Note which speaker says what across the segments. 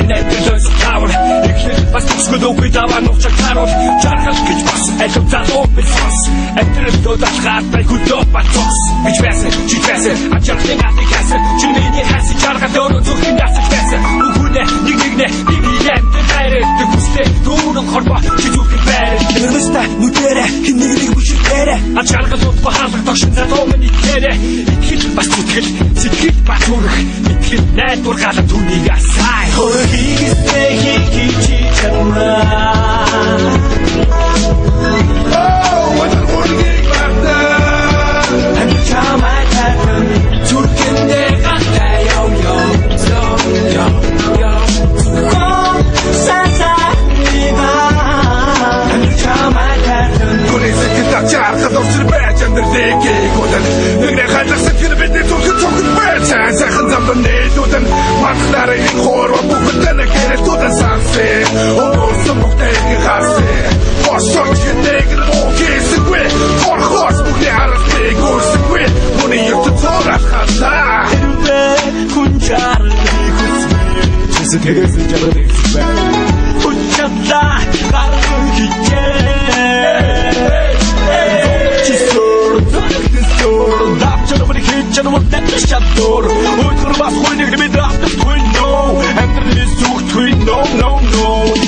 Speaker 1: инээдэлээс тавар ихлэх бас тусгадгүй даваа нуучаг таруул жаргал гэж бас алив залуу бэлсас амтрал дуудалгаад бай хөдөө батцос гэж байсан чи байсан ачаалын атыг хасан чи миний хасан жаргал өөрөө зүрхэн дасаж байсан үгүнэ нэг бибиэм дайрэг хүстэй дүүрэн хорбо чи зүрхэн байр нэрвэста нүдэрэ хин нэг бүшигээрэ ачаалгал утга хаалга тогшин залуу миний тэрэ итгэл бас зүтгэл сэтгэл бас үрэх итгэл найдвар галан түүнийг асай хөрхийгстэй хичи чамаа
Speaker 2: Тэгээс нь жабраад ирсэн. Хүчтэй гарах хичээ. Чисор давчаа бод хичээ мод ташдор. Өдөр бас хойныг мэдээд twinno. Амтрис зүг twinno no.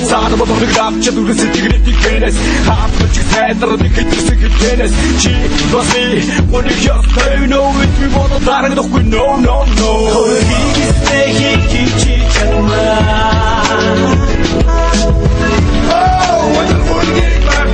Speaker 2: Саад бод давчаа дүрс тэгрэт гэнэс. Хаач хайдар дикэсэг гэнэс. Чи доси моник ястай no with me бод дараг дохгүй no. Хөөе хичээ чамаа. Oh, what a